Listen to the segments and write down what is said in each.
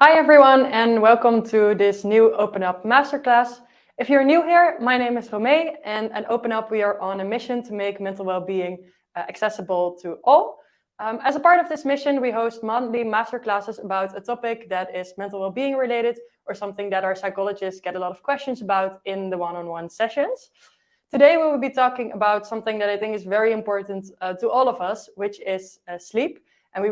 Hi everyone and welcome to this new Open Up Masterclass. If you're new here, my name is Romee and at Open Up we are on a mission to make mental well-being accessible to all. As a part of this mission, we host monthly masterclasses about a topic that is mental well-being related or something that our psychologists get a lot of questions about in the one-on-one sessions. Today we will be talking about something that I think is very important to all of us, which is sleep. And we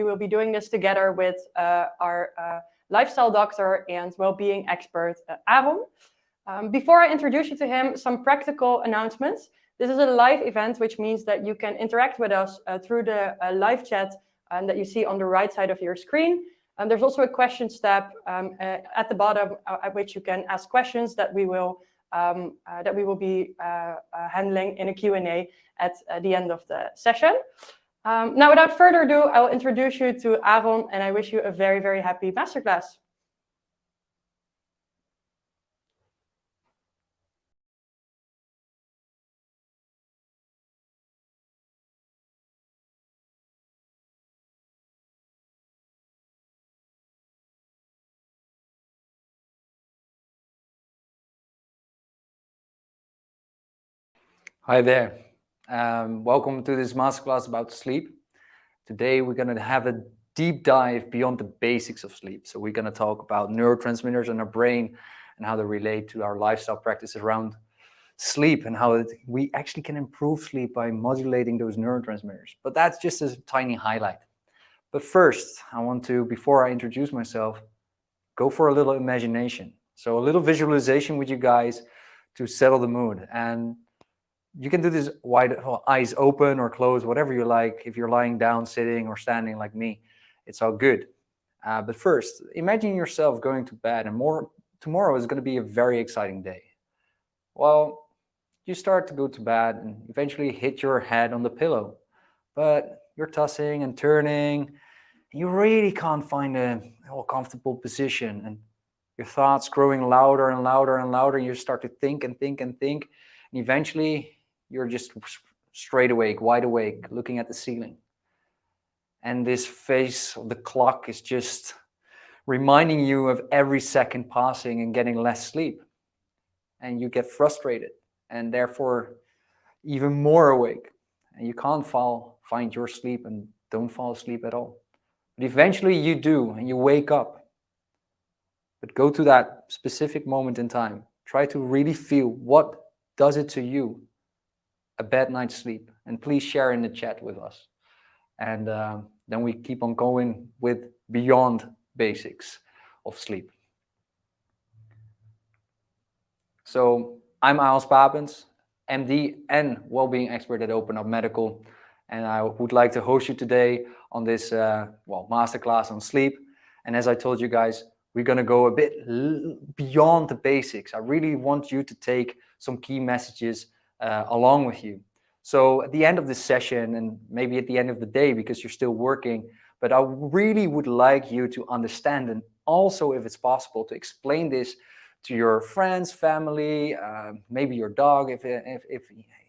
will be doing this together with our lifestyle doctor and well-being expert, Aaron. Before I introduce you to him, some practical announcements. This is a live event, which means that you can interact with us through the live chat that you see on the right side of your screen. And there's also a questions tab at the bottom at which you can ask questions that we will be handling in a Q&A at the end of the session. Now, without further ado, I'll introduce you to Aaron, and I wish you a very, very happy masterclass. Hi there. Welcome to this masterclass about sleep. Today we're going to have a deep dive beyond the basics of sleep. So we're going to talk about neurotransmitters in our brain and how they relate to our lifestyle practices around sleep and how we actually can improve sleep by modulating those neurotransmitters. But that's just a tiny highlight. But first, I want to, before I introduce myself, go for a little imagination. So a little visualization with you guys to settle the mood. And you can do this wide, eyes open or closed, whatever you like. If you're lying down, sitting, or standing like me, it's all good. But first, imagine yourself going to bed, and tomorrow is going to be a very exciting day. Well, you start to go to bed and eventually hit your head on the pillow, but you're tossing and turning. You really can't find a comfortable position, and your thoughts growing louder and louder and louder. And you start to think and think and think, and eventually you're just straight awake, wide awake, looking at the ceiling. And this face of the clock is just reminding you of every second passing and getting less sleep. And you get frustrated and therefore even more awake. And you can't find your sleep and don't fall asleep at all. But eventually you do, and you wake up. But go to that specific moment in time. Try to really feel what does it to you, a bad night's sleep, and please share in the chat with us. And then we keep on going with beyond basics of sleep. So I'm Aal's Papens, MD and well-being expert at Open Up Medical, and I would like to host you today on this masterclass on sleep. And as I told you guys, we're going to go a bit beyond the basics. I really want you to take some key messages along with you. So at the end of this session, and maybe at the end of the day because you're still working, but I really would like you to understand, and also, if it's possible, to explain this to your friends, family, maybe your dog if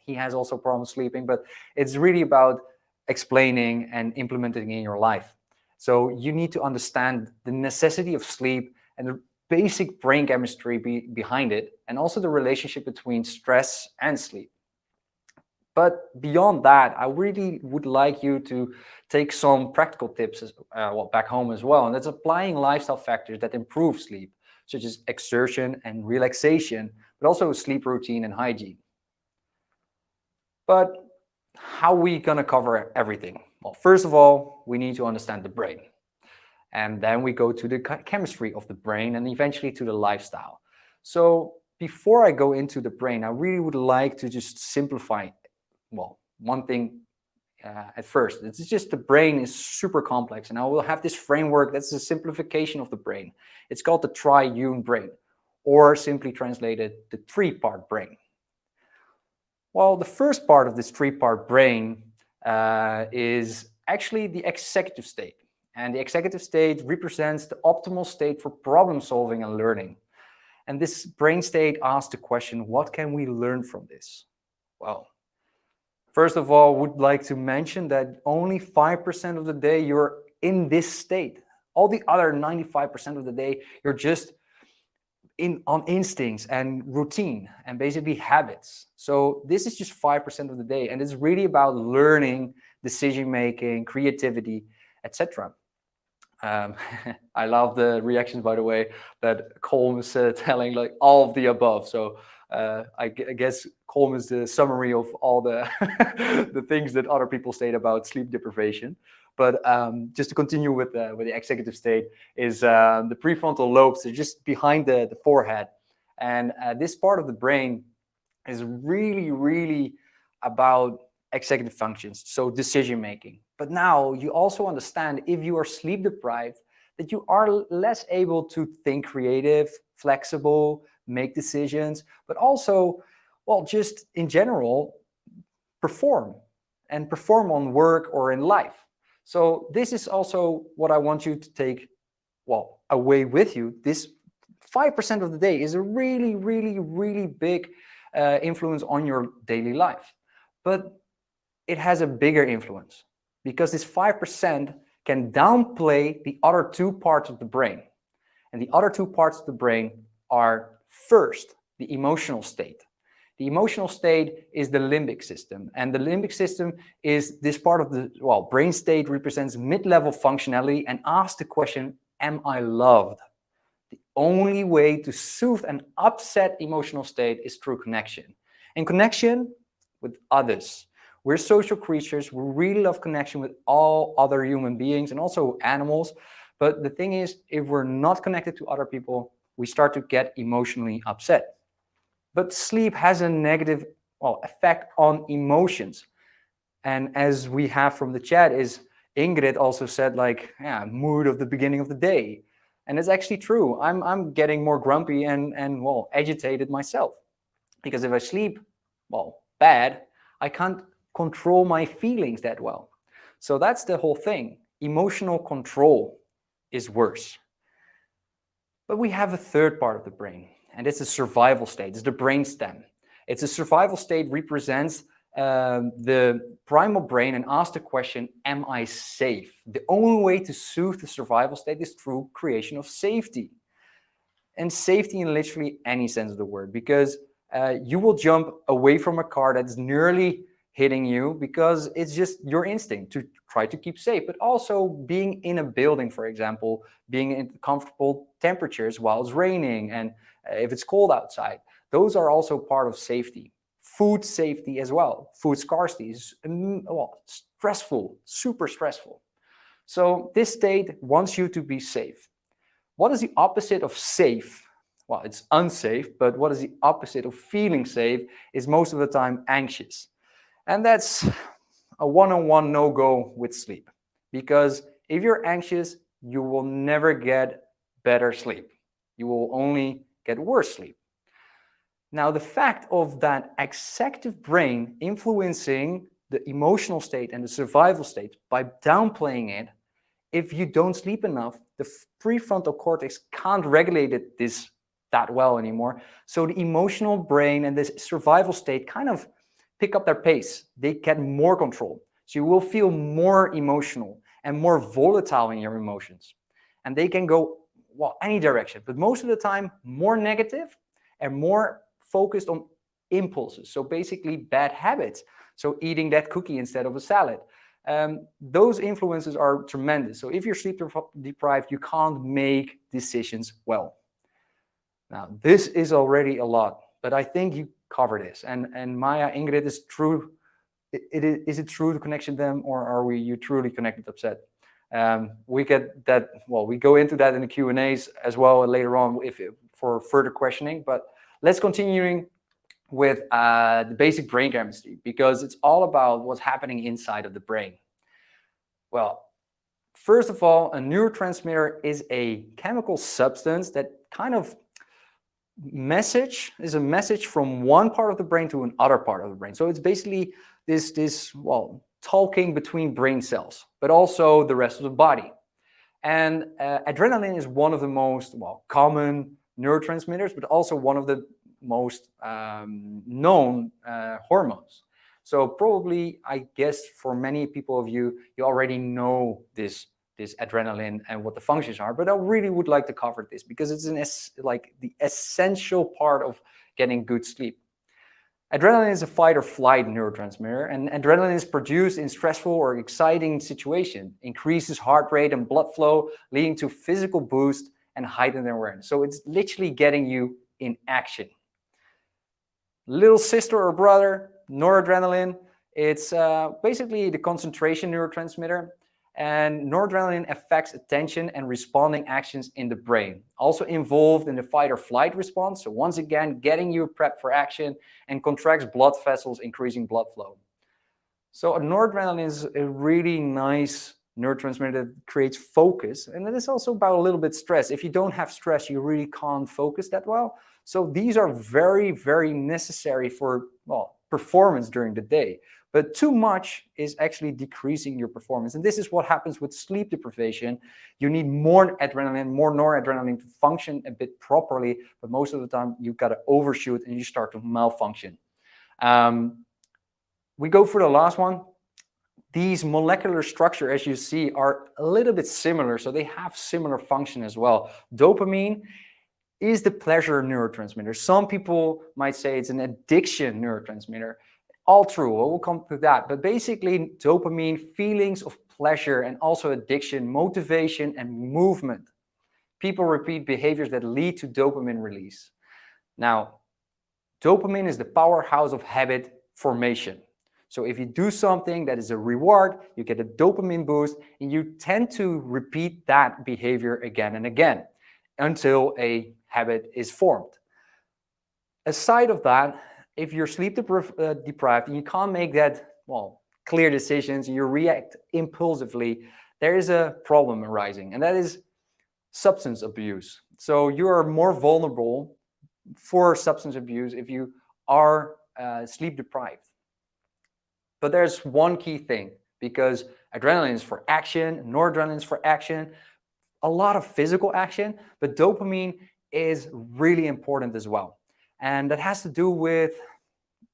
he has also problems sleeping. But it's really about explaining and implementing in your life. So you need to understand the necessity of sleep and the basic brain chemistry behind it, and also the relationship between stress and sleep. But beyond that, I really would like you to take some practical tips back home as well. And that's applying lifestyle factors that improve sleep, such as exertion and relaxation, but also sleep routine and hygiene. But how are we going to cover everything? Well, first of all, we need to understand the brain. And then we go to the chemistry of the brain and eventually to the lifestyle. So before I go into the brain, I really would like to just simplify one thing at first. It's just the brain is super complex, and I will have this framework that's a simplification of the brain. It's called the Triune Brain, or simply translated, the three-part brain. Well, the first part of this three-part brain is actually the executive state. And the executive state represents the optimal state for problem solving and learning. And this brain state asks the question, what can we learn from this? Well, first of all, would like to mention that only 5% of the day you're in this state. All the other 95% of the day, you're just on instincts and routine and basically habits. So this is just 5% of the day, and it's really about learning, decision making, creativity, etc. I love the reactions, by the way, that Colm is telling like all of the above. So I guess Colm is the summary of all the the things that other people state about sleep deprivation. But just to continue with the executive state, is the prefrontal lobes. They're just behind the forehead, and this part of the brain is really, really about executive functions, so decision making. But now you also understand, if you are sleep deprived, that you are less able to think creative, flexible, make decisions, but also, well, just in general, perform on work or in life. So this is also what I want you to take, well, away with you. This 5% of the day is a really, really, really big influence on your daily life. But it has a bigger influence, because this 5% can downplay the other two parts of the brain. And the other two parts of the brain are, first, the emotional state. The emotional state is the limbic system. And the limbic system is this part of the, well, brain state represents mid-level functionality and asks the question, am I loved? The only way to soothe an upset emotional state is through connection. And connection with others. We're social creatures. We really love connection with all other human beings and also animals. But the thing is, if we're not connected to other people, we start to get emotionally upset. But sleep has a negative, well, effect on emotions. And as we have from the chat, is Ingrid also said, like, yeah, mood of the beginning of the day. And it's actually true. I'm getting more grumpy and well, agitated myself. Because if I sleep, well, bad, I can't control my feelings that well. So that's the whole thing. Emotional control is worse. But we have a third part of the brain, and it's a survival state. It's the brainstem. It's a survival state, represents the primal brain, and asks the question, am I safe? The only way to soothe the survival state is through creation of safety. And safety in literally any sense of the word, because you will jump away from a car that's nearly hitting you because it's just your instinct to try to keep safe. But also being in a building, for example, being in comfortable temperatures while it's raining and if it's cold outside, those are also part of safety. Food safety as well. Food scarcity is, well, stressful, super stressful. So this state wants you to be safe. What is the opposite of safe? Well, it's unsafe, but what is the opposite of feeling safe is most of the time anxious. And that's a one-on-one no-go with sleep. Because if you're anxious, you will never get better sleep. You will only get worse sleep. Now, the fact of that executive brain influencing the emotional state and the survival state by downplaying it, if you don't sleep enough, the prefrontal cortex can't regulate it that well anymore. So the emotional brain and this survival state kind of pick up their pace. They get more control. So you will feel more emotional and more volatile in your emotions. And they can go, well, any direction, but most of the time more negative and more focused on impulses. So basically bad habits. So eating that cookie instead of a salad. Those influences are tremendous. So if you're sleep deprived, you can't make decisions well. Now, this is already a lot, but I think you cover this. And Maya, Ingrid, is true. Is it true to connection them, or are you truly connected upset? We get that. Well, we go into that in the Q&As as well later on for further questioning. But let's continuing with the basic brain chemistry, because it's all about what's happening inside of the brain. Well, first of all, a neurotransmitter is a chemical substance that kind of is a message from one part of the brain to another part of the brain. So it's basically this talking between brain cells, but also the rest of the body. And adrenaline is one of the most common neurotransmitters, but also one of the most known hormones. So probably, I guess, for many people of you, you already know this this adrenaline and what the functions are, but I really would like to cover this because it's like the essential part of getting good sleep. Adrenaline is a fight or flight neurotransmitter, and adrenaline is produced in stressful or exciting situations, increases heart rate and blood flow, leading to physical boost and heightened awareness. So it's literally getting you in action. Little sister or brother, noradrenaline, it's basically the concentration neurotransmitter, and noradrenaline affects attention and responding actions in the brain. Also involved in the fight or flight response, so once again, getting you prepped for action, and contracts blood vessels, increasing blood flow. So noradrenaline is a really nice neurotransmitter that creates focus, and it is also about a little bit stress. If you don't have stress, you really can't focus that well. So these are very, very necessary for, well, performance during the day. But too much is actually decreasing your performance. And this is what happens with sleep deprivation. You need more adrenaline, more noradrenaline to function a bit properly, but most of the time you've got to overshoot and you start to malfunction. We go for the last one. These molecular structure, as you see, are a little bit similar, so they have similar function as well. Dopamine is the pleasure neurotransmitter. Some people might say it's an addiction neurotransmitter. All true, we'll come to that. But basically, dopamine, feelings of pleasure, and also addiction, motivation, and movement. People repeat behaviors that lead to dopamine release. Now, dopamine is the powerhouse of habit formation. So if you do something that is a reward, you get a dopamine boost, and you tend to repeat that behavior again and again until a habit is formed. Aside of that, if you're sleep deprived and you can't make that, well, clear decisions, and you react impulsively, there is a problem arising, and that is substance abuse. So you are more vulnerable for substance abuse if you are sleep deprived. But there's one key thing, because adrenaline is for action, noradrenaline is for action, a lot of physical action, but dopamine is really important as well. And that has to do with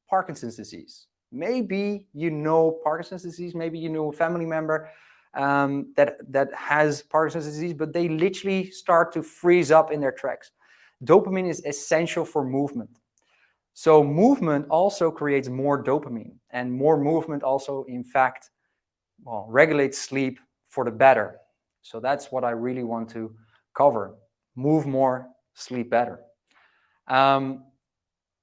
Parkinson's disease. Maybe you know Parkinson's disease, maybe you know a family member that has Parkinson's disease, but they literally start to freeze up in their tracks. Dopamine is essential for movement. So movement also creates more dopamine, and more movement also, in fact, well, regulates sleep for the better. So that's what I really want to cover. Move more, sleep better.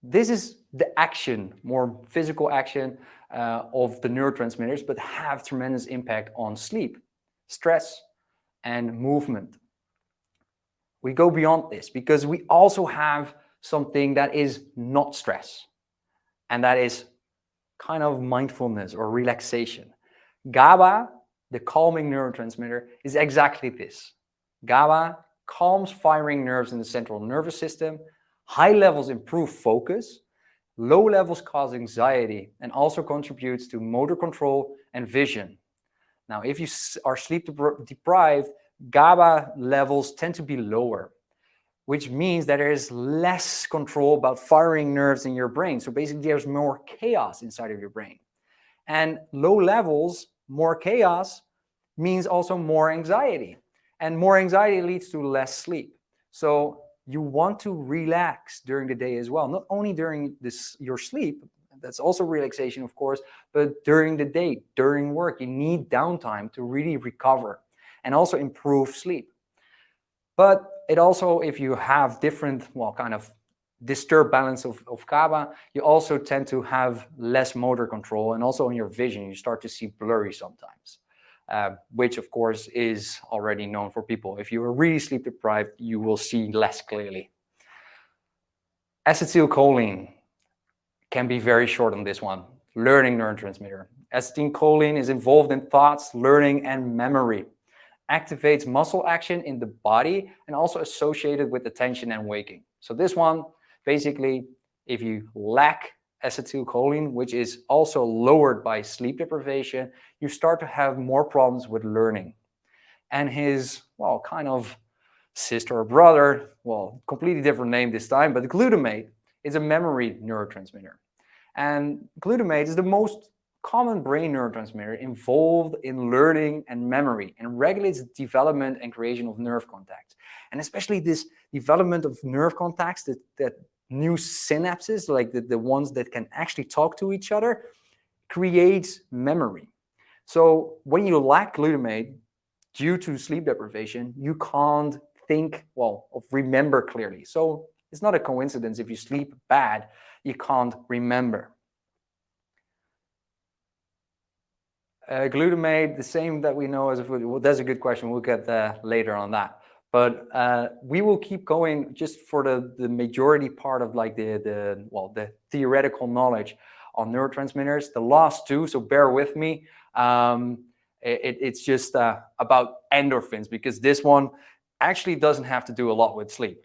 This is the action, more physical action of the neurotransmitters, but have tremendous impact on sleep, stress, and movement. We go beyond this because we also have something that is not stress, and that is kind of mindfulness or relaxation. Gaba, the calming neurotransmitter, is exactly this. Gaba calms firing nerves in the central nervous system. High levels improve focus. Low levels cause anxiety and also contributes to motor control and vision. Now, if you are sleep deprived, GABA levels tend to be lower, which means that there is less control about firing nerves in your brain. So basically, there's more chaos inside of your brain. And low levels, more chaos, means also more anxiety. And more anxiety leads to less sleep. So you want to relax during the day as well. Not only during your sleep, that's also relaxation, of course, but during the day, during work, you need downtime to really recover and also improve sleep. But it also, if you have different, well, kind of disturbed balance of GABA, you also tend to have less motor control, and also in your vision, you start to see blurry sometimes, which of course is already known for people. If you are really sleep deprived, you will see less clearly. Acetylcholine can be very short on this one. Learning neurotransmitter. Acetylcholine is involved in thoughts, learning, and memory. Activates muscle action in the body and also associated with attention and waking. So this one, basically, if you lack acetylcholine, which is also lowered by sleep deprivation, you start to have more problems with learning. And his, well, kind of sister or brother, well, completely different name this time, but glutamate is a memory neurotransmitter. And glutamate is the most common brain neurotransmitter involved in learning and memory, and regulates the development and creation of nerve contacts. And especially this development of nerve contacts, that new synapses, like the ones that can actually talk to each other, creates memory. So when you lack glutamate due to sleep deprivation, you can't think, well, or remember clearly. So it's not a coincidence if you sleep bad, you can't remember. Glutamate, the same that we know as a food. Well, that's a good question. We'll get later on that. But we will keep going just for the majority part of like the theoretical knowledge on neurotransmitters. The last two, so bear with me. It's just about endorphins, because this one actually doesn't have to do a lot with sleep.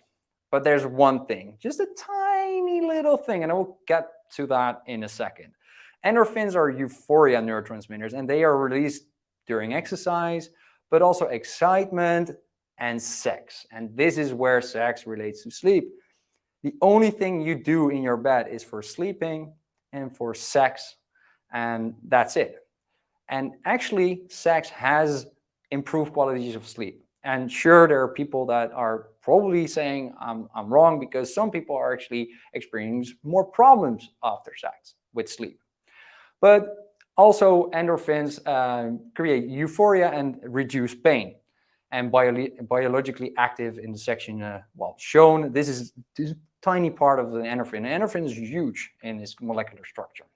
But there's one thing, just a tiny little thing, and I will get to that in a second. Endorphins are euphoria neurotransmitters, and they are released during exercise, but also excitement and sex. And this is where sex relates to sleep. The only thing you do in your bed is for sleeping and for sex, and that's it. And actually, sex has improved qualities of sleep. And sure, there are people that are probably saying I'm wrong, because some people are actually experiencing more problems after sex with sleep. But also endorphins create euphoria and reduce pain. And biologically active in the section shown, this is tiny part of the endorphin. And endorphin is huge in its molecular structure.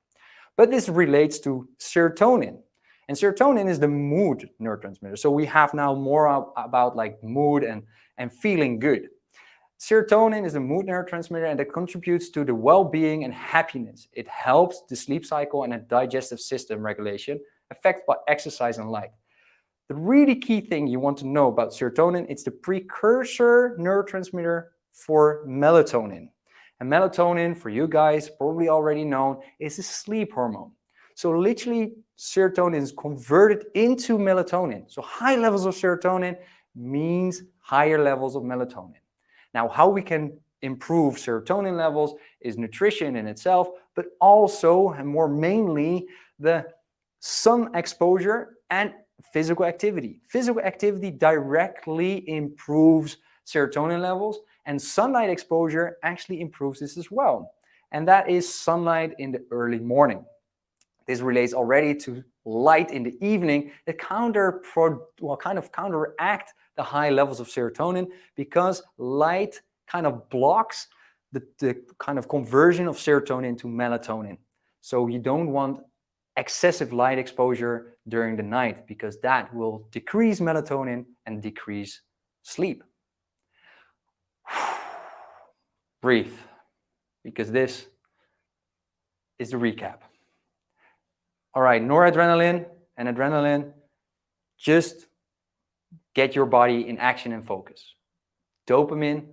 But this relates to serotonin. And serotonin is the mood neurotransmitter. So we have now more about like mood and feeling good. Serotonin is a mood neurotransmitter, and it contributes to the well-being and happiness. It helps the sleep cycle and the digestive system regulation affected by exercise and light. The really key thing you want to know about serotonin, it's the precursor neurotransmitter for melatonin. And melatonin, for you guys, probably already known, is a sleep hormone. So literally, serotonin is converted into melatonin. So high levels of serotonin means higher levels of melatonin. Now, how we can improve serotonin levels is nutrition in itself, but also, and more mainly, the sun exposure and physical activity. Physical activity directly improves serotonin levels, and sunlight exposure actually improves this as well. And that is sunlight in the early morning. This relates already to light in the evening that kind of counteract the high levels of serotonin, because light kind of blocks the kind of conversion of serotonin to melatonin. So you don't want excessive light exposure during the night, because that will decrease melatonin and decrease sleep. Breathe, because this is the recap. All right, noradrenaline and adrenaline, just get your body in action and focus. Dopamine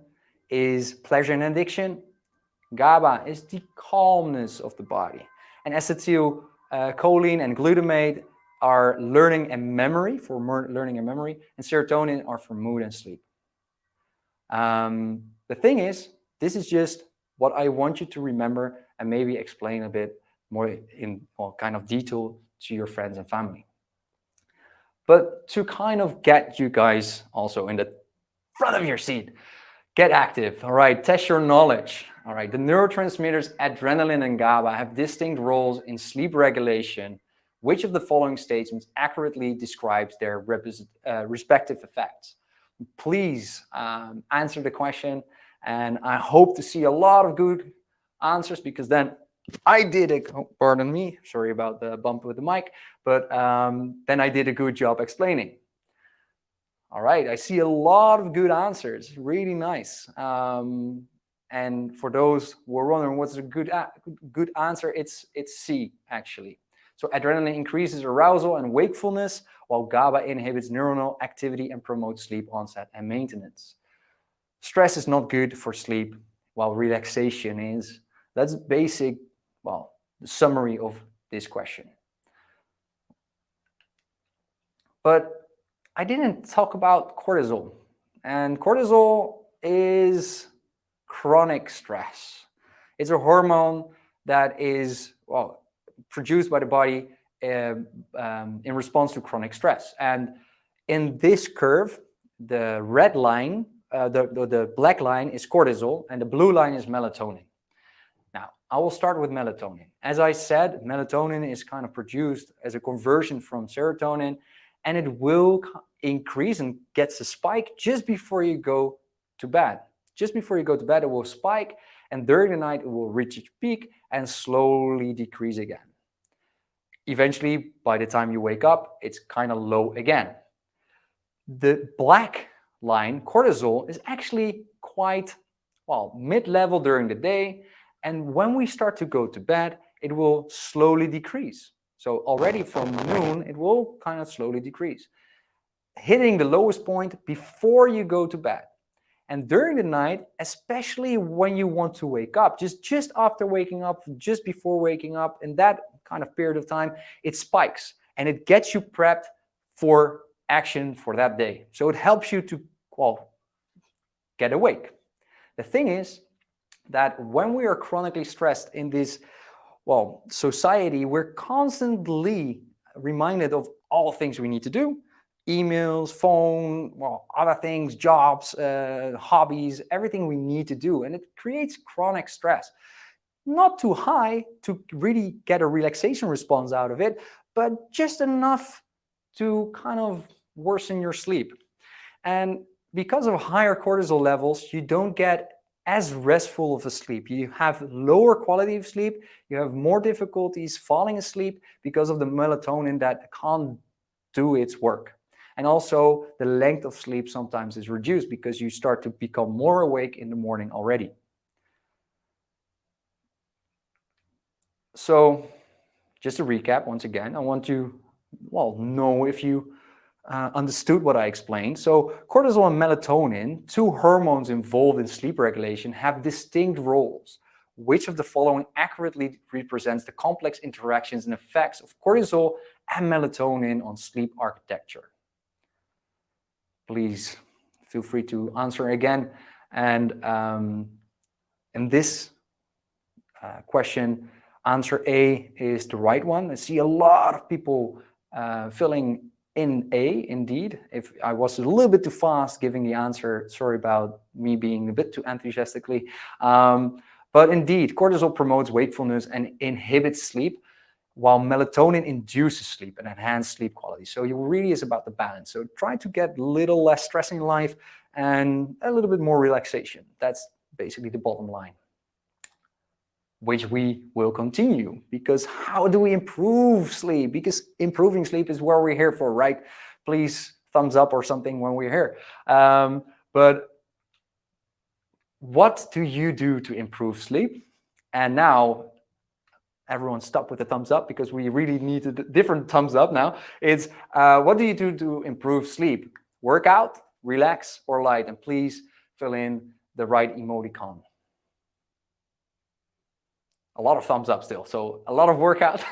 is pleasure and addiction. Gaba is the calmness of the body. And acetylcholine and glutamate are learning and memory, for learning and memory, and serotonin are for mood and sleep. The thing is, this is just what I want you to remember, and maybe explain a bit more in kind of detail to your friends and family. But to kind of get you guys also in the front of your seat, get active. All right, test your knowledge. All right, the neurotransmitters adrenaline and GABA have distinct roles in sleep regulation. Which of the following statements accurately describes their respective effects? Please answer the question, and I hope to see a lot of good answers, because then I did a, pardon me, sorry about the bump with the mic, but then I did a good job explaining. All right, I see a lot of good answers, really nice. And for those who are wondering what's a good answer, it's C, actually. So adrenaline increases arousal and wakefulness, while GABA inhibits neuronal activity and promotes sleep onset and maintenance. Stress is not good for sleep, while relaxation is. That's basic, well, the summary of this question. But I didn't talk about cortisol. And cortisol is chronic stress. It's a hormone that is, well, produced by the body in response to chronic stress. And in this curve, the red line, the black line is cortisol, and the blue line is melatonin. Now, I will start with melatonin. As I said, melatonin is kind of produced as a conversion from serotonin, and it will increase and gets a spike just before you go to bed. Just before you go to bed, it will spike, and during the night, it will reach its peak and slowly decrease again. Eventually, by the time you wake up, it's kind of low again. The black line, cortisol, is actually quite, well, mid-level during the day, and when we start to go to bed, it will slowly decrease. So already from noon, it will kind of slowly decrease, hitting the lowest point before you go to bed. And during the night, especially when you want to wake up, just after waking up, just before waking up, in that kind of period of time, it spikes and it gets you prepped for action for that day. So it helps you to, well, get awake. The thing is that when we are chronically stressed in this, well, society, we're constantly reminded of all things we need to do. Emails, phone, well, other things, jobs, hobbies, everything we need to do. And it creates chronic stress. Not too high to really get a relaxation response out of it, but just enough to kind of worsen your sleep. And because of higher cortisol levels, you don't get as restful of a sleep. You have lower quality of sleep. You have more difficulties falling asleep because of the melatonin that can't do its work. And also the length of sleep sometimes is reduced because you start to become more awake in the morning already. So just to recap once again, I want to, well, know if you understood what I explained. So cortisol and melatonin, two hormones involved in sleep regulation, have distinct roles. Which of the following accurately represents the complex interactions and effects of cortisol and melatonin on sleep architecture? Please feel free to answer again. And in this question, answer A is the right one. I see a lot of people filling in A, indeed. If I was a little bit too fast giving the answer, sorry about me being a bit too enthusiastically. But indeed, cortisol promotes wakefulness and inhibits sleep, while melatonin induces sleep and enhances sleep quality. So it really is about the balance. So try to get a little less stress in life and a little bit more relaxation. That's basically the bottom line, which we will continue, because how do we improve sleep? Because improving sleep is what we're here for, right? Please thumbs up or something when we're here. But what do you do to improve sleep? And now everyone stop with the thumbs up, because we really need a different thumbs up now. It's what do you do to improve sleep? Workout, relax, or light? And please fill in the right emoticon. A lot of thumbs up still. So a lot of workout,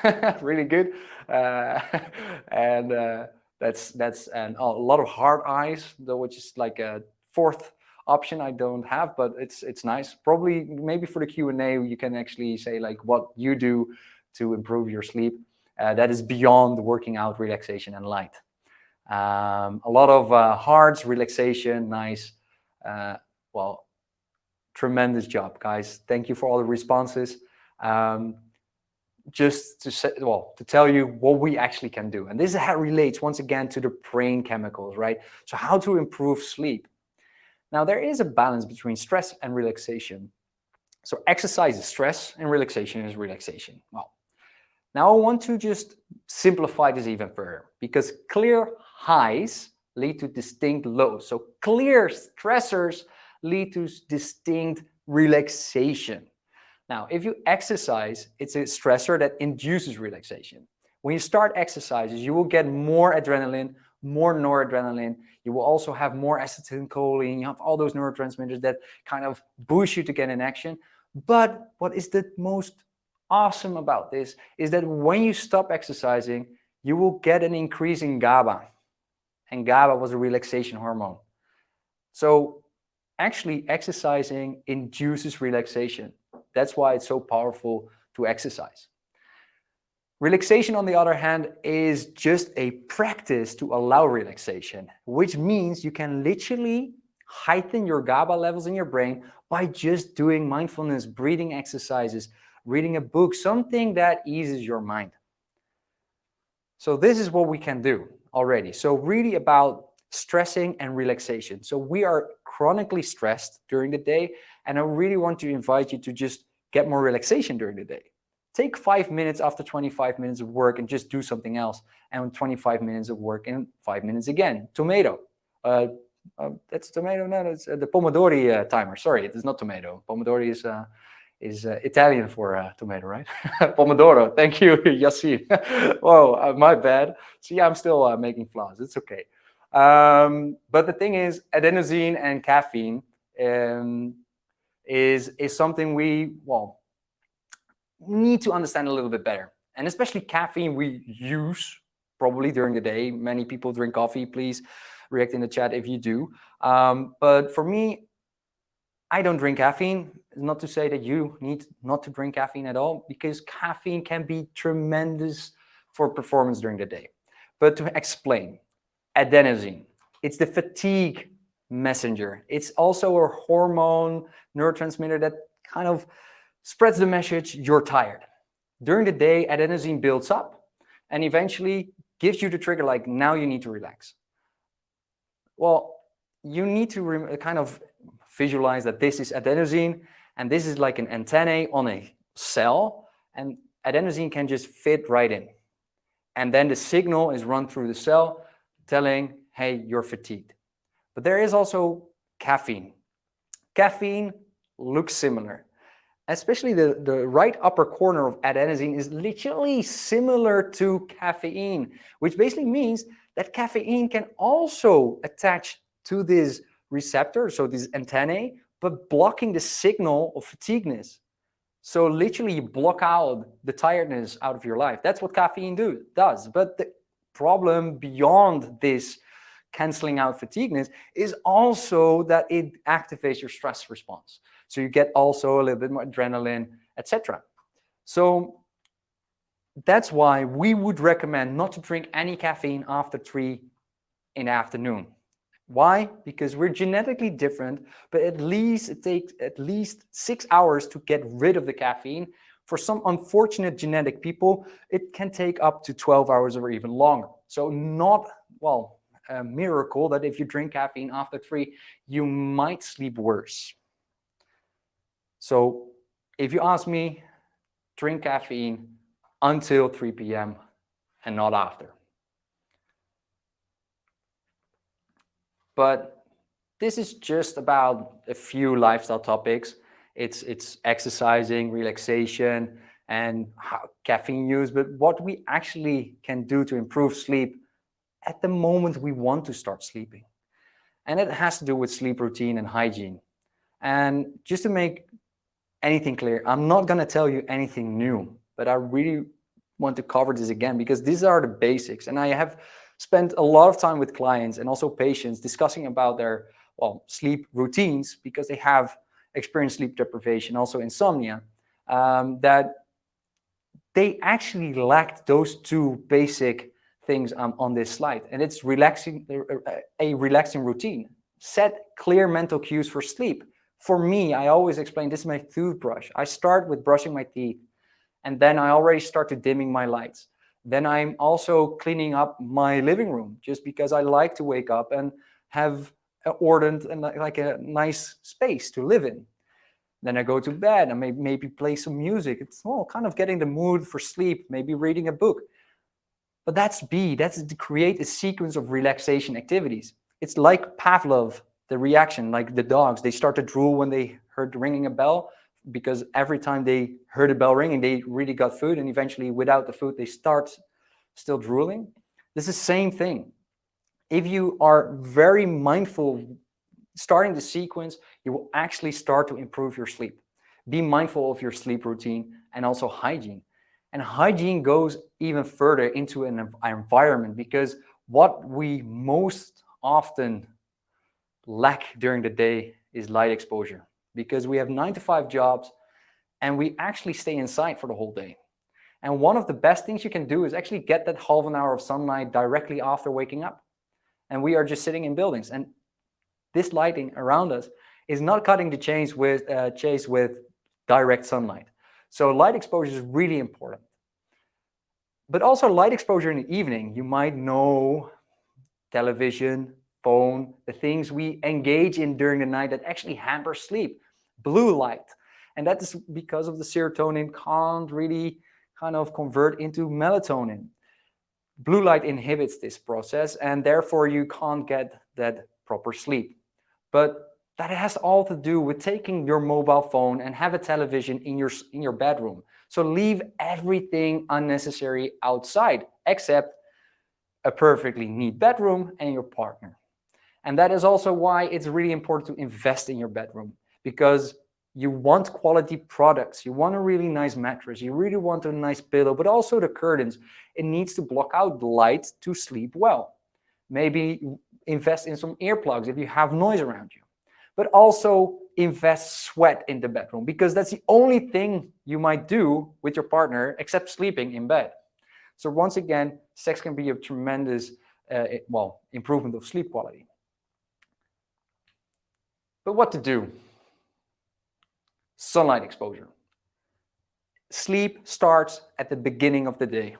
really good. And that's and a lot of hard eyes, though, which is like a fourth option I don't have, but it's nice. Probably maybe for the Q&A, you can actually say like what you do to improve your sleep. That is beyond working out, relaxation, and light. A lot of hearts, relaxation, nice. Well, tremendous job, guys. Thank you for all the responses. Just to say, well, to tell you what we actually can do. And this is how it relates once again to the brain chemicals, right? So how to improve sleep. Now, there is a balance between stress and relaxation. So exercise is stress and relaxation is relaxation. Well, now I want to just simplify this even further, because clear highs lead to distinct lows. So clear stressors lead to distinct relaxation. Now, if you exercise, it's a stressor that induces relaxation. When you start exercises, you will get more adrenaline, more noradrenaline. You will also have more acetylcholine. You have all those neurotransmitters that kind of boost you to get in action. But what is the most awesome about this is that when you stop exercising, you will get an increase in Gaba. And Gaba was a relaxation hormone. So actually exercising induces relaxation. That's why it's so powerful to exercise. Relaxation, on the other hand, is just a practice to allow relaxation, which means you can literally heighten your GABA levels in your brain by just doing mindfulness, breathing exercises, reading a book, something that eases your mind. So this is what we can do already. So really about stressing and relaxation. So we are chronically stressed during the day, and I really want to invite you to just get more relaxation during the day. Take 5 minutes after 25 minutes of work and just do something else. And 25 minutes of work and 5 minutes again. Tomato. That's tomato? No, that's the Pomodori timer. Sorry, it is not tomato. Pomodori is Italian for tomato, right? Pomodoro. Thank you, Yassine. Whoa, my bad. See, I'm still making flaws. It's okay. But the thing is, adenosine and caffeine is something we, need to understand a little bit better. And especially caffeine we use probably during the day. Many people drink coffee. Please react in the chat if you do. But for me, I don't drink caffeine. Not to say that you need not to drink caffeine at all, because caffeine can be tremendous for performance during the day. But to explain, adenosine, it's the fatigue messenger. It's also a hormone neurotransmitter that kind of spreads the message you're tired. During the day, adenosine builds up and eventually gives you the trigger like, now you need to relax. Well, you need to kind of visualize that this is adenosine, and this is like an antenna on a cell, and adenosine can just fit right in. And then the signal is run through the cell telling, hey, you're fatigued. But there is also caffeine. Caffeine looks similar. Especially the right upper corner of adenosine is literally similar to caffeine, which basically means that caffeine can also attach to this receptor, so this antennae, but blocking the signal of fatigueness. So literally you block out the tiredness out of your life. That's what caffeine does. But the problem beyond this canceling out fatigueness is also that it activates your stress response. So you get also a little bit more adrenaline, etc. So that's why we would recommend not to drink any caffeine after 3 in the afternoon. Why? Because we're genetically different, but at least it takes at least 6 hours to get rid of the caffeine. For some unfortunate genetic people, it can take up to 12 hours or even longer. So not, a miracle that if you drink caffeine after 3, you might sleep worse. So if you ask me, drink caffeine until 3 p.m. and not after. But this is just about a few lifestyle topics. It's exercising, relaxation, and caffeine use. But what we actually can do to improve sleep at the moment we want to start sleeping. And it has to do with sleep routine and hygiene. And just to make anything clear, I'm not going to tell you anything new, but I really want to cover this again because these are the basics. And I have spent a lot of time with clients and also patients discussing about their sleep routines because they have experienced sleep deprivation, also insomnia, that they actually lacked those two basic things on this slide. And it's relaxing, a relaxing routine. Set clear mental cues for sleep. For me, I always explain this is my toothbrush. I start with brushing my teeth, and then I already start to dimming my lights. Then I'm also cleaning up my living room just because I like to wake up and have ordered and like a nice space to live in. Then I go to bed and maybe play some music. It's kind of getting the mood for sleep, maybe reading a book. But that's B, that's to create a sequence of relaxation activities. It's like Pavlov, the reaction, like the dogs, they start to drool when they heard ringing a bell because every time they heard a bell ringing, they really got food, and eventually without the food, they start still drooling. This is the same thing. If you are very mindful starting the sequence, you will actually start to improve your sleep. Be mindful of your sleep routine and also hygiene. And hygiene goes even further into an environment because what we most often lack during the day is light exposure because we have 9 to 5 jobs and we actually stay inside for the whole day. And one of the best things you can do is actually get that half an hour of sunlight directly after waking up. And we are just sitting in buildings, and this lighting around us is not cutting the chase with direct sunlight. So light exposure is really important. But also light exposure in the evening, you might know television, phone, the things we engage in during the night that actually hamper sleep. Blue light. And that is because of the serotonin can't really kind of convert into melatonin. Blue light inhibits this process, and therefore you can't get that proper sleep. But that has all to do with taking your mobile phone and have a television in your bedroom. So leave everything unnecessary outside, except a perfectly neat bedroom and your partner. And that is also why it's really important to invest in your bedroom, because you want quality products. You want a really nice mattress. You really want a nice pillow, but also the curtains. It needs to block out the light to sleep well. Maybe invest in some earplugs if you have noise around you. But also invest sweat in the bedroom, because that's the only thing you might do with your partner except sleeping in bed. So once again, sex can be a tremendous improvement of sleep quality. But what to do? Sunlight exposure. Sleep starts at the beginning of the day.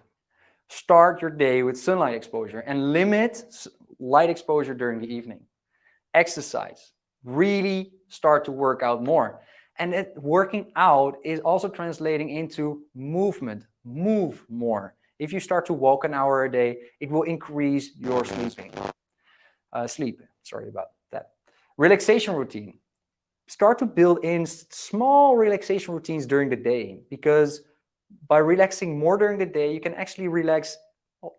Start your day with sunlight exposure and limit light exposure during the evening. Exercise. Really start to work out more. And working out is also translating into movement. Move more. If you start to walk an hour a day, it will increase your sleep. Sorry about that. Relaxation routine. Start to build in small relaxation routines during the day, because by relaxing more during the day, you can actually relax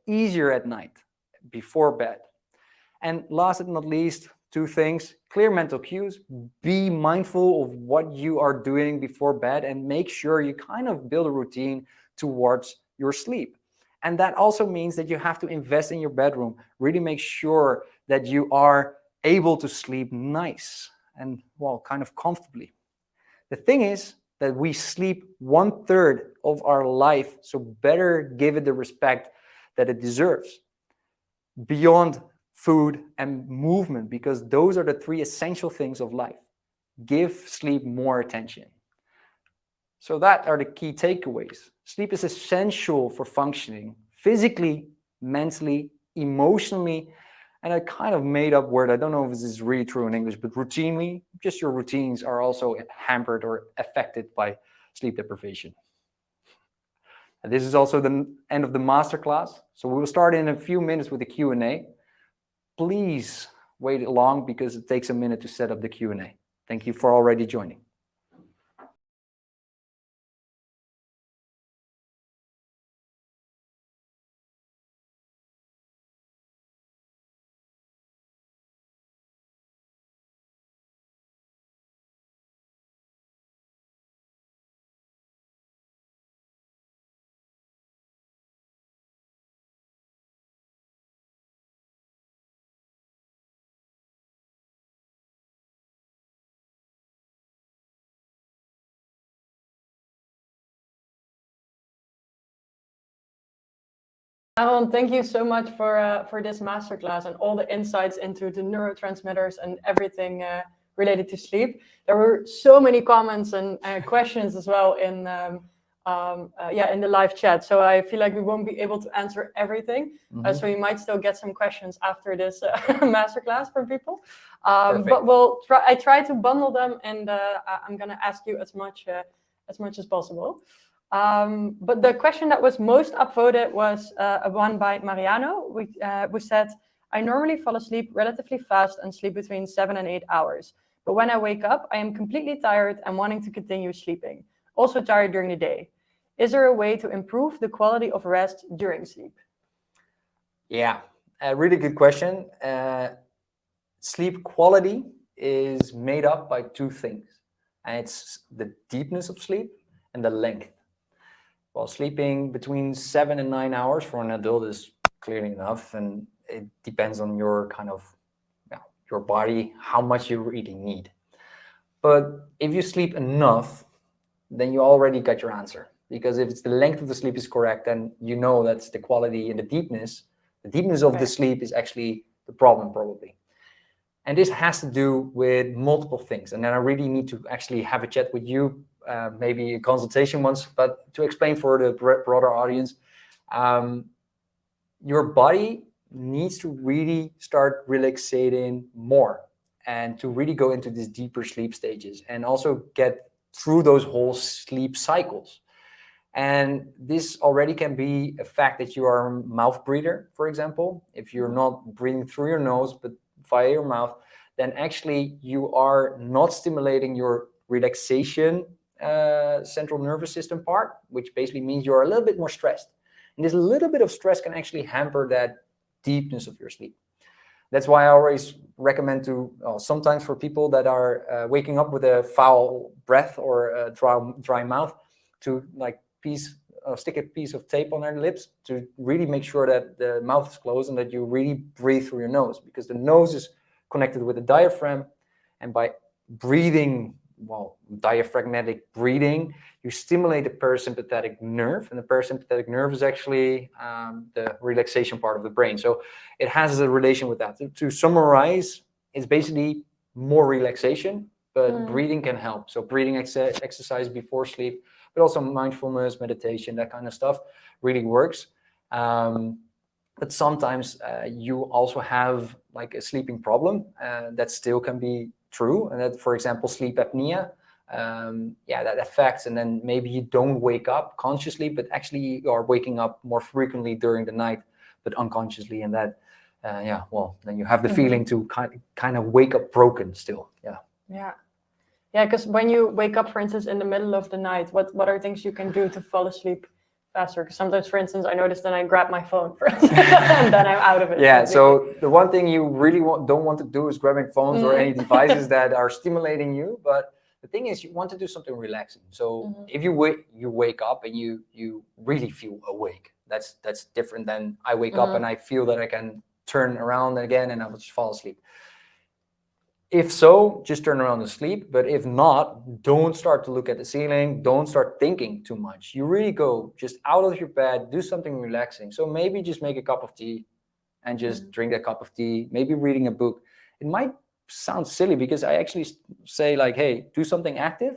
easier at night before bed. And last but not least, 2 things: clear mental cues. Be mindful of what you are doing before bed and make sure you kind of build a routine towards your sleep. And that also means that you have to invest in your bedroom. Really make sure that you are able to sleep nice and, well, kind of comfortably. The thing is that we sleep 1/3 of our life, so better give it the respect that it deserves. Beyond food and movement, because those are the 3 essential things of life. Give sleep more attention. So that are the key takeaways. Sleep is essential for functioning physically, mentally, emotionally, and I kind of made up word. I don't know if this is really true in English, but routinely, just your routines are also hampered or affected by sleep deprivation. And this is also the end of the masterclass. So we will start in a few minutes with the Q&A. Please wait along, because it takes a minute to set up the Q&A. Thank you for already joining. Aaron, thank you so much for this masterclass and all the insights into the neurotransmitters and everything related to sleep. There were so many comments and questions as well in the live chat. So I feel like we won't be able to answer everything. So you might still get some questions after this masterclass from people. But we'll try. I try to bundle them, and I'm going to ask you as much as possible. But the question that was most upvoted was one by Mariano, who said, I normally fall asleep relatively fast and sleep between 7 and 8 hours. But when I wake up, I am completely tired and wanting to continue sleeping. Also tired during the day. Is there a way to improve the quality of rest during sleep? Yeah, a really good question. Sleep quality is made up by 2 things. And it's the deepness of sleep and the length. Well, sleeping between 7 and 9 hours for an adult is clearly enough, and it depends on your your body, how much you really need. But if you sleep enough, then you already got your answer. because if it's the length of the sleep is correct, then you know that's the quality and the deepness. The deepness of the sleep is actually the problem, probably. And this has to do with multiple things. And then I really need to actually have a chat with you, maybe a consultation once, but to explain for the broader audience, your body needs to really start relaxating more and to really go into these deeper sleep stages and also get through those whole sleep cycles. And this already can be a fact that you are a mouth breather, for example. If you're not breathing through your nose, but via your mouth, then actually you are not stimulating your relaxation central nervous system part, which basically means you're a little bit more stressed. And this little bit of stress can actually hamper that deepness of your sleep. That's why I always recommend to, sometimes for people that are waking up with a foul breath or a dry mouth, to like stick a piece of tape on their lips to really make sure that the mouth is closed and that you really breathe through your nose, because the nose is connected with the diaphragm, and by breathing, diaphragmatic breathing, you stimulate the parasympathetic nerve, and the parasympathetic nerve is actually the relaxation part of the brain. So it has a relation with that. To summarize, it's basically more relaxation, but breathing can help. So breathing exercise before sleep, but also mindfulness, meditation, that kind of stuff really works. But sometimes you also have like a sleeping problem that still can be true. And that, for example, sleep apnea, that affects, and then maybe you don't wake up consciously, but actually you are waking up more frequently during the night, but unconsciously. And that, then you have the feeling to kind of wake up broken still. Yeah, because when you wake up, for instance, in the middle of the night, what are things you can do to fall asleep faster? Because sometimes, for instance, I notice then I grab my phone, for instance, and then I'm out of it. Yeah, so the one thing you really don't want to do is grabbing phones or any devices that are stimulating you. But the thing is, you want to do something relaxing. So if you wake up and you really feel awake, that's different than I wake up and I feel that I can turn around again and I will just fall asleep. If so, just turn around and sleep. But if not, don't start to look at the ceiling. Don't start thinking too much. You really go just out of your bed, do something relaxing. So maybe just make a cup of tea and just drink that cup of tea, maybe reading a book. It might sound silly because I actually say like, hey, do something active,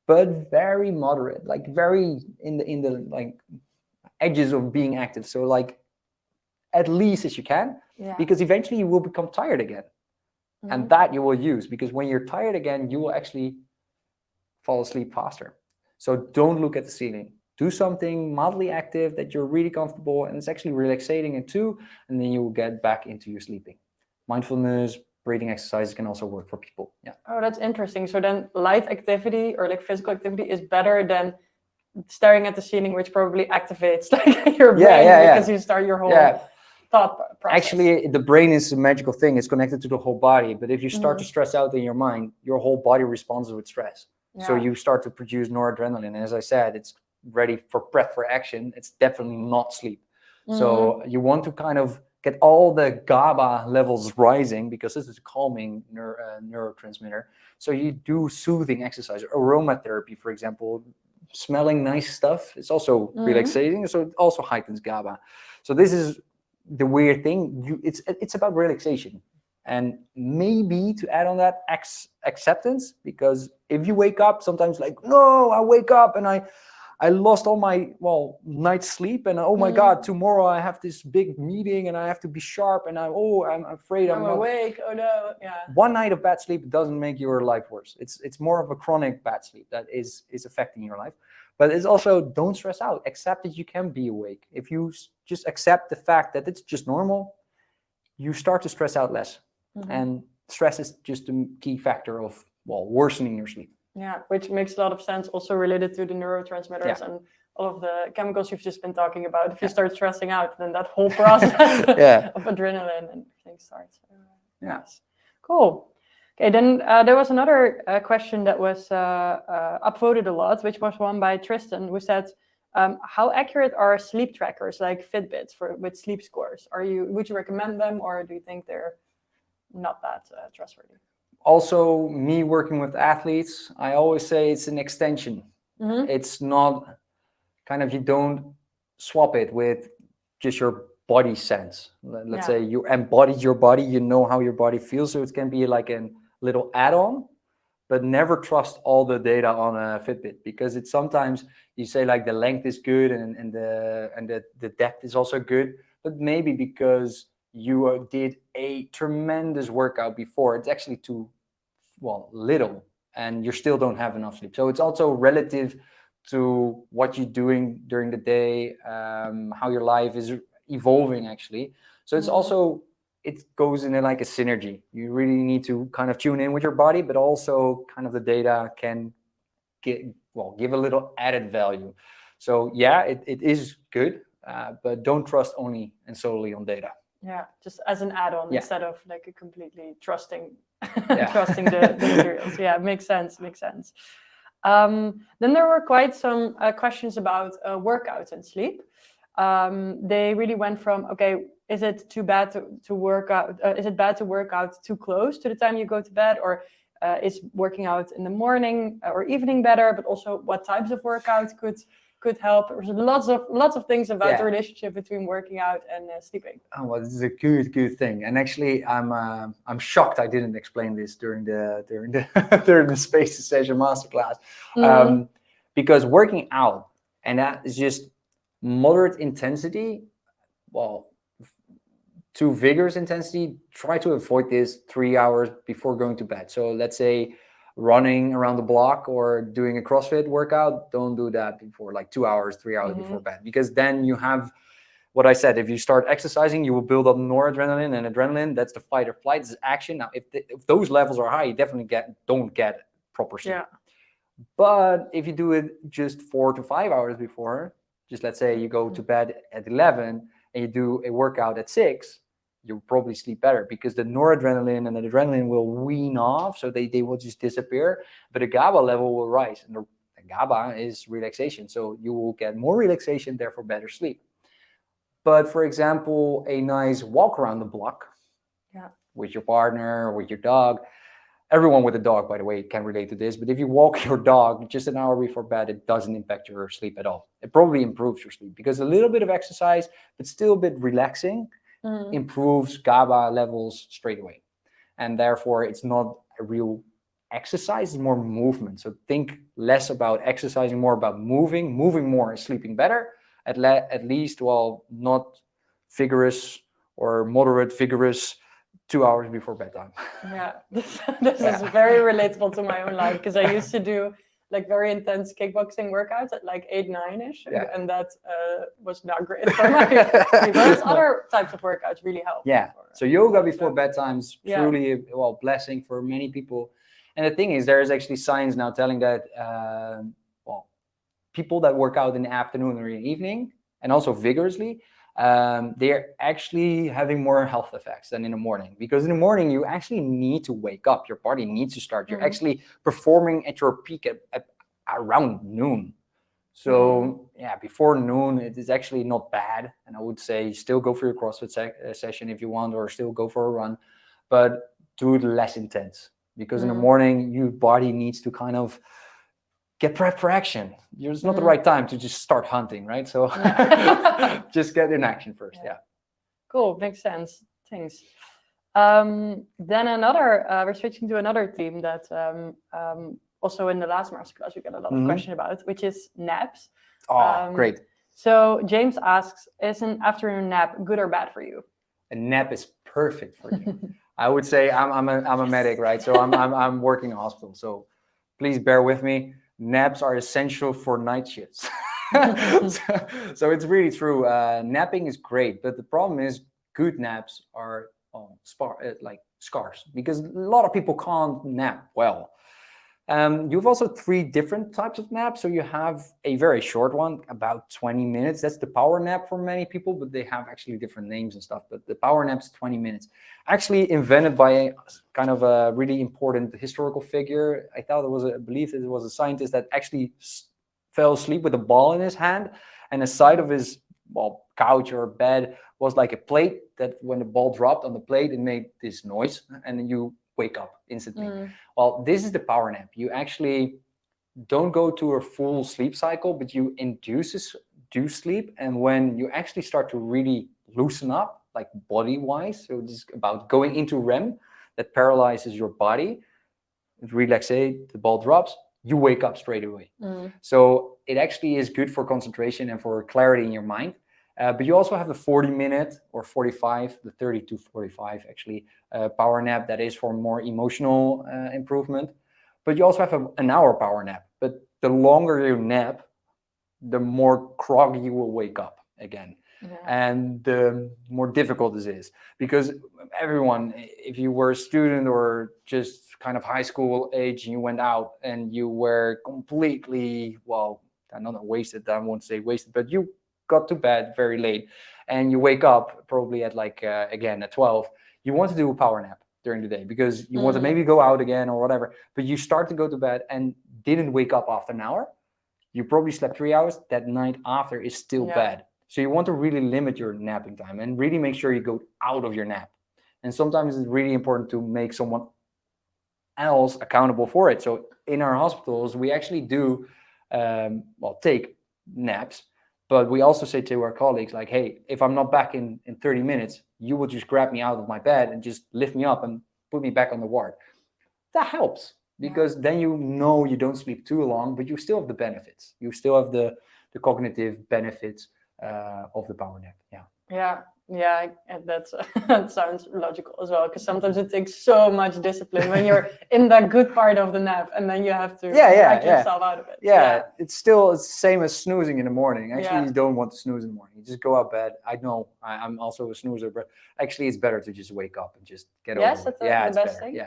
but very moderate, like very in the like edges of being active. So like at least as you can, because eventually you will become tired again. And that you will use, because when you're tired again, you will actually fall asleep faster. So don't look at the ceiling. Do something mildly active that you're really comfortable and it's actually relaxating too, and then you will get back into your sleeping. Mindfulness, breathing exercises can also work for people. Yeah. Oh, that's interesting. So then light activity or like physical activity is better than staring at the ceiling, which probably activates like your brain because you start your whole thought process. Actually, the brain is a magical thing. It's connected to the whole body. But if you start to stress out in your mind, your whole body responds with stress. So you start to produce noradrenaline. And as I said, it's ready for prep for action. It's definitely not sleep. So you want to kind of get all the Gaba levels rising, because this is a calming neurotransmitter. So you do soothing exercise, aromatherapy, for example. Smelling nice stuff, it's also relaxing. So it also heightens Gaba. So this is the weird thing, it's about relaxation, and maybe to add on that, acceptance, because if you wake up sometimes like, no, I wake up and I lost all my night's sleep, and oh my god, tomorrow I have this big meeting and I have to be sharp, and I'm afraid I'm awake. Oh no, One night of bad sleep doesn't make your life worse. It's more of a chronic bad sleep that is affecting your life. But it's also, don't stress out. Accept that you can be awake. If you just accept the fact that it's just normal, you start to stress out less. And stress is just a key factor of worsening your sleep. Yeah, which makes a lot of sense, also related to the neurotransmitters and all of the chemicals you've just been talking about. If you start stressing out, then that whole process of adrenaline and everything starts. Yes. Cool. Okay, then there was another question that was upvoted a lot, which was one by Tristan, who said, how accurate are sleep trackers like Fitbits with sleep scores? Would you recommend them, or do you think they're not that trustworthy? Also, me working with athletes, I always say it's an extension. It's not kind of you don't swap it with just your body sense. Let's say you embodied your body, you know how your body feels, so it can be like a little add-on. But never trust all the data on a Fitbit, because it's sometimes you say like the length is good and the depth is also good, but maybe because you did a tremendous workout before, it's actually too little, and you still don't have enough sleep. So it's also relative to what you're doing during the day, how your life is evolving actually. So it's also, it goes in like a synergy. You really need to kind of tune in with your body, but also kind of the data can give a little added value. So yeah, it is good, but don't trust only and solely on data. Yeah, just as an add-on instead of like a completely trusting trusting the materials. Yeah, makes sense. Then there were quite some questions about workouts and sleep. They really went from, okay, is it too bad to work out? Is it bad to work out too close to the time you go to bed, or is working out in the morning or evening better? But also, what types of workouts could help? There's lots of things about the relationship between working out and sleeping. Oh, well, this is a good thing, and actually, I'm shocked I didn't explain this during the during the Spaces Session Masterclass, because working out, and that is just moderate intensity, to vigorous intensity. Try to avoid this 3 hours before going to bed. So let's say running around the block or doing a CrossFit workout, don't do that before like 2 hours, 3 hours before bed, because then you have what I said. If you start exercising, you will build up noradrenaline, and adrenaline, that's the fight or flight, this is action. Now, if those levels are high, you definitely don't get proper sleep. But if you do it just 4 to 5 hours before, just let's say you go to bed at 11 and you do a workout at 6, you'll probably sleep better, because the noradrenaline and the adrenaline will wean off, so they will just disappear, but the GABA level will rise, and the GABA is relaxation, so you will get more relaxation, therefore better sleep. But for example, a nice walk around the block with your partner or with your dog. Everyone with a dog, by the way, can relate to this. But if you walk your dog just an hour before bed, it doesn't impact your sleep at all. It probably improves your sleep, because a little bit of exercise, but still a bit relaxing, improves GABA levels straight away. And therefore, it's not a real exercise, it's more movement. So think less about exercising, more about moving. Moving more is sleeping better. At least, not vigorous or moderate vigorous 2 hours before bedtime. Yeah, this is very relatable to my own life, because I used to do like very intense kickboxing workouts at like 8, 9-ish, and that was not great for my sleep. Whereas other types of workouts really help. Yeah, so yoga before bedtime is truly a blessing for many people. And the thing is, there is actually science now telling that people that work out in the afternoon or in the evening, and also vigorously, they're actually having more health effects than in the morning, because in the morning you actually need to wake up, your body needs to start. You're actually performing at your peak at around noon. So before noon it is actually not bad, and I would say still go for your CrossFit session if you want, or still go for a run, but do it less intense, because in the morning your body needs to kind of get prepped for action. It's not the right time to just start hunting, right? So just get in action first. Cool, makes sense. Thanks. Then we're switching to another theme that also in the last masterclass we got a lot of questions about, which is naps. Great. So James asks, is an afternoon nap good or bad for you? A nap is perfect for you. I would say I'm a medic, right? So I'm working in a hospital. So please bear with me. Naps are essential for night shifts. So it's really true. Napping is great, but the problem is good naps are scarce, because a lot of people can't nap well. You have also 3 different types of naps. So you have a very short one, about 20 minutes. That's the power nap for many people, but they have actually different names and stuff. But the power nap's 20 minutes. Actually invented by a kind of a really important historical figure. I believe it was a scientist that actually fell asleep with a ball in his hand, and the side of his couch or bed was like a plate that when the ball dropped on the plate, it made this noise, and then you wake up instantly. Well, this is the power nap. You actually don't go to a full sleep cycle, but you do sleep. And when you actually start to really loosen up, like body-wise, so it's about going into REM, that paralyzes your body, relaxate, the ball drops, you wake up straight away. So it actually is good for concentration and for clarity in your mind. But you also have the 40-minute or 45, the 30 to 45 actually, power nap that is for more emotional improvement. But you also have an hour power nap. But the longer you nap, the more groggy you will wake up again. And the more difficult this is, because everyone, if you were a student or just kind of high school age and you went out and you were completely, well, not wasted, I won't say wasted, but you got to bed very late and you wake up probably at like, again, at 12, you want to do a power nap during the day because you want to maybe go out again or whatever, but you start to go to bed and didn't wake up after an hour. You probably slept 3 hours. That night after is still bad. So you want to really limit your napping time and really make sure you go out of your nap. And sometimes it's really important to make someone else accountable for it. So in our hospitals, we actually do, take naps, but we also say to our colleagues, like, hey, if I'm not back in 30 minutes, you will just grab me out of my bed and just lift me up and put me back on the ward. That helps because then you know you don't sleep too long, but you still have the benefits. You still have the cognitive benefits of the power nap. And that sounds logical as well, because sometimes it takes so much discipline when you're in that good part of the nap and then you have to drag yourself out of it. It's the same as snoozing in the morning. Actually, you don't want to snooze in the morning. You just go out bed. I know I'm also a snoozer, but actually it's better to just wake up and just get over it. That's the best thing.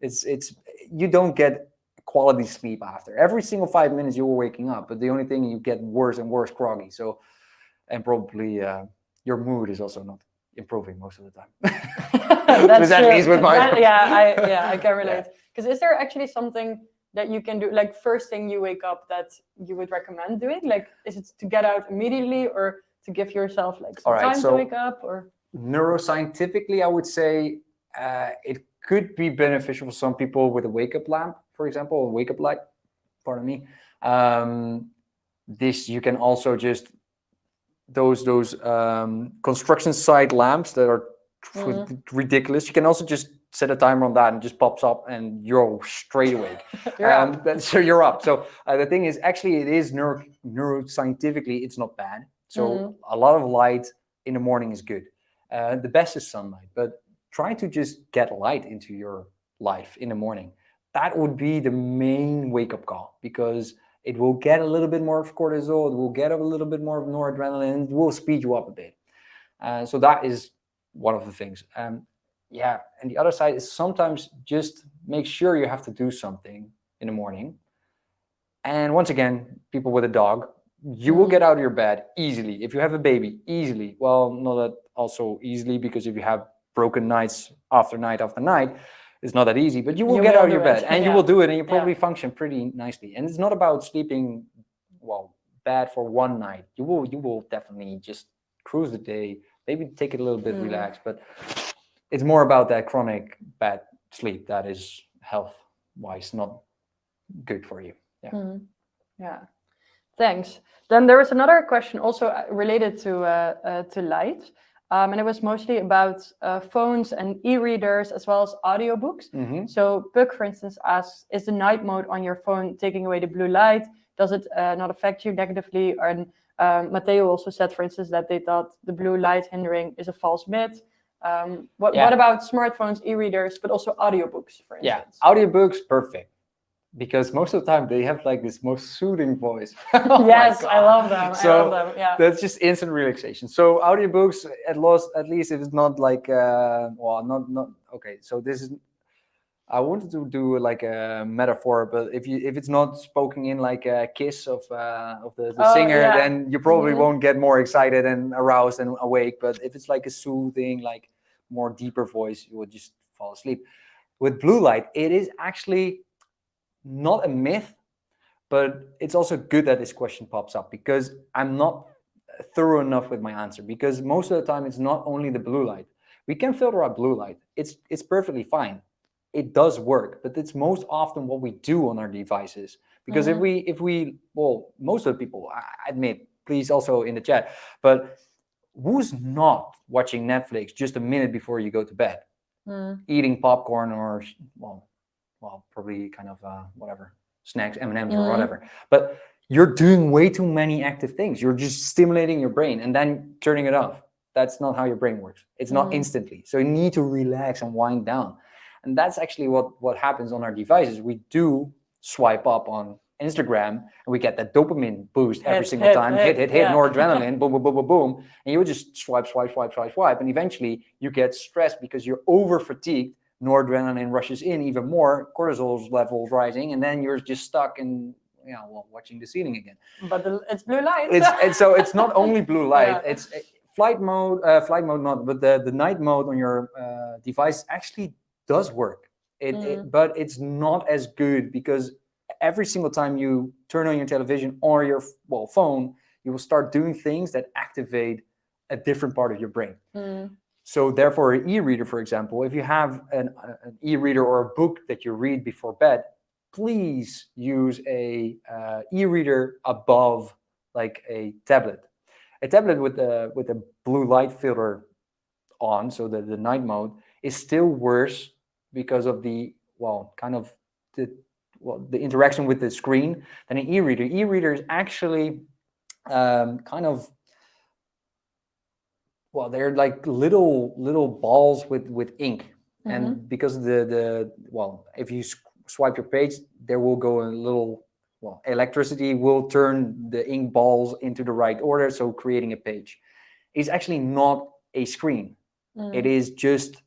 It's you don't get quality sleep after. Every single 5 minutes you were waking up, but the only thing, you get worse and worse groggy. So, and probably your mood is also not improving most of the time. That's at least with my I can relate. Because is there actually something that you can do, like first thing you wake up, that you would recommend doing? Like, is it to get out immediately or to give yourself like some time to wake up? Or neuroscientifically, I would say it could be beneficial for some people with a wake-up lamp, for example, a wake-up light. Pardon me. This you can also just those construction site lamps that are ridiculous. You can also just set a timer on that and just pops up and you're straight awake. So you're up. So the thing is, actually, it is neuroscientifically, it's not bad. So a lot of light in the morning is good. The best is sunlight, but try to just get light into your life in the morning. That would be the main wake-up call, because it will get a little bit more of cortisol, it will get a little bit more of noradrenaline, it will speed you up a bit. So that is one of the things. And the other side is sometimes just make sure you have to do something in the morning. And once again, people with a dog, you will get out of your bed easily. If you have a baby, easily. Well, not that also easily, because if you have broken nights after night after night, it's not that easy, but you will get out of your bed and you will do it, and you probably function pretty nicely. And it's not about sleeping bad for one night. You will definitely just cruise the day, maybe take it a little bit relaxed, but it's more about that chronic bad sleep that is health wise not good for you. Thanks. Then there was another question also related to light. And it was mostly about phones and e-readers as well as audiobooks. So Puck, for instance, asks, is the night mode on your phone taking away the blue light? Does it not affect you negatively? And Matteo also said, for instance, that they thought the blue light hindering is a false myth. What about smartphones, e-readers, but also audiobooks, for instance? Audiobooks, perfect. Because most of the time they have like this most soothing voice. Yes, I love them. So that's just instant relaxation. So audiobooks, at least if it's not like not okay. So this is, I wanted to do like a metaphor, but if it's not spoken in like a kiss of the singer, then you probably won't get more excited and aroused and awake. But if it's like a soothing, like more deeper voice, you will just fall asleep. With blue light, it is actually not a myth, but it's also good that this question pops up, because I'm not thorough enough with my answer, because most of the time it's not only the blue light. We can filter out blue light. It's perfectly fine. it does work, but it's most often what we do on our devices. Because if we, well, most of the people, I admit, please also in the chat, but who's not watching Netflix just a minute before you go to bed, eating popcorn or, well, probably kind of whatever, snacks, M&Ms or whatever. But you're doing way too many active things. You're just stimulating your brain and then turning it off. That's not how your brain works. It's not instantly. So you need to relax and wind down. And that's actually what happens on our devices. We do swipe up on Instagram and we get that dopamine boost every single time. Hit, noradrenaline, boom, boom, boom, boom, boom. And you just swipe. And eventually you get stressed because you're over fatigued. Noradrenaline rushes in even more, cortisol levels rising, and then you're just stuck in, watching the ceiling again. But it's blue light. So it's not only blue light. It's flight mode not, but the night mode on your device actually does work. But it's not as good because every single time you turn on your television or your phone, you will start doing things that activate a different part of your brain. So therefore, an e-reader, for example, if you have an e-reader or a book that you read before bed, please use a e-reader above like a tablet. A tablet with a blue light filter on, so the night mode, is still worse because of the interaction with the screen than an e-reader. E-reader is actually they're like little balls with ink, and because if you swipe your page, there will go a little electricity will turn the ink balls into the right order, so creating a page. It's actually not a screen. It is just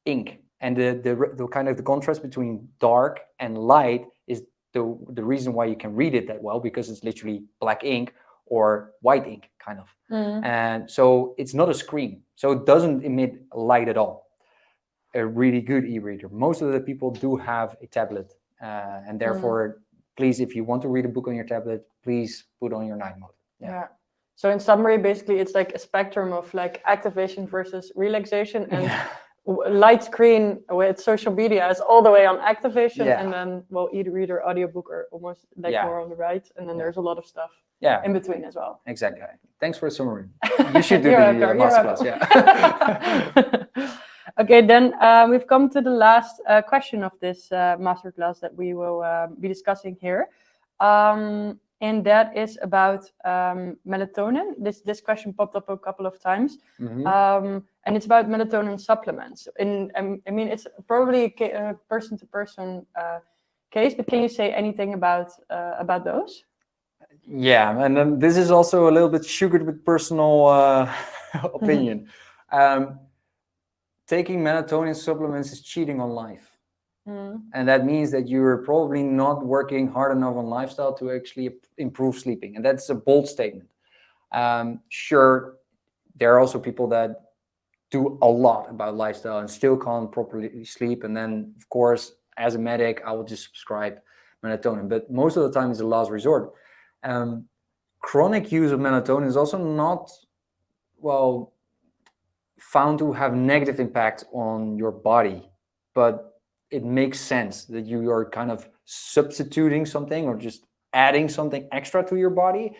ink, and the kind of the contrast between dark and light is the reason why you can read it that well, because it's literally black ink or white ink kind of. And so it's not a screen, so it doesn't emit light at all. A really good e-reader. Most of the people do have a tablet, and therefore please, if you want to read a book on your tablet, please put on your night mode. Yeah. So in summary, basically it's like a spectrum of like activation versus relaxation, and light screen with social media is all the way on activation, and then e-reader, audiobook are almost like more on the right, and then there's a lot of stuff in between as well. Exactly. Thanks for the summary. You should do the masterclass. Okay, then we've come to the last question of this masterclass that we will be discussing here, and that is about melatonin. This question popped up a couple of times, and it's about melatonin supplements. And I mean, it's probably a person-to-person case, but can you say anything about those? Yeah, and then this is also a little bit sugared with personal opinion. Taking melatonin supplements is cheating on life. And that means that you're probably not working hard enough on lifestyle to actually improve sleeping. And that's a bold statement. Sure, there are also people that do a lot about lifestyle and still can't properly sleep. And then, of course, as a medic, I will just prescribe melatonin. But most of the time, it's a last resort. Chronic use of melatonin is also not, found to have negative impact on your body, but it makes sense that you are kind of substituting something or just adding something extra to your body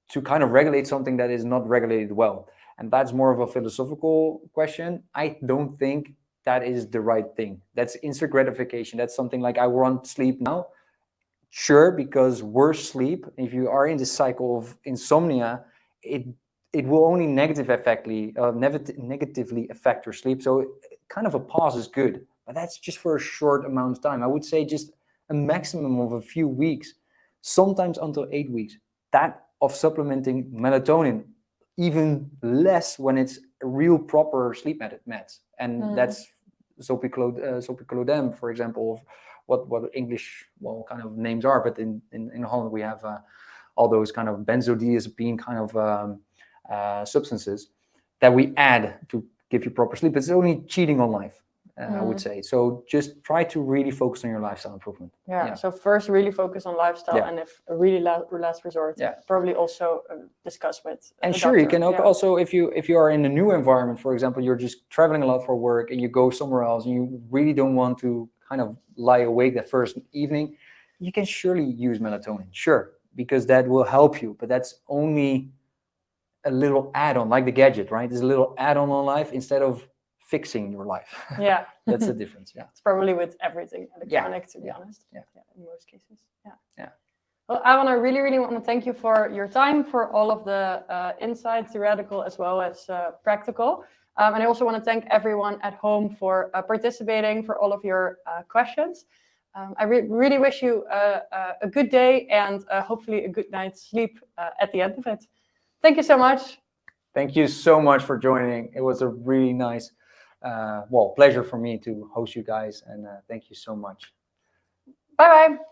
to kind of regulate something that is not regulated well. And that's more of a philosophical question. I don't think that is the right thing. That's instant gratification. That's something like, I want sleep now. Sure, because worse sleep, if you are in this cycle of insomnia, it will only negatively affect your sleep. So kind of a pause is good, but that's just for a short amount of time. I would say just a maximum of a few weeks, sometimes until 8 weeks. That of supplementing melatonin, even less when it's a real proper sleep meds. And that's zopiclodem, for example, of what English kind of names are. But in Holland we have all those kind of benzodiazepine kind of substances that we add to give you proper sleep. It's only cheating on life, I would say. So just try to really focus on your lifestyle improvement. So first really focus on lifestyle, and if a really last resort, probably also discuss with and sure, you can also, if you are in a new environment, for example, you're just traveling a lot for work and you go somewhere else and you really don't want to kind of lie awake that first evening, you can surely use melatonin, sure, because that will help you. But that's only a little add-on, like the gadget, right? It's a little add-on on life instead of fixing your life. Yeah. That's the difference. Yeah. It's probably with everything electronic, to be honest. Yeah. In most cases. Yeah. Yeah. Well, I really want to thank you for your time, for all of the insights, theoretical as well as practical. And I also want to thank everyone at home for participating, for all of your questions. I really wish you a good day and hopefully a good night's sleep at the end of it. Thank you so much. Thank you so much for joining. It was a really nice, pleasure for me to host you guys. And thank you so much. Bye-bye.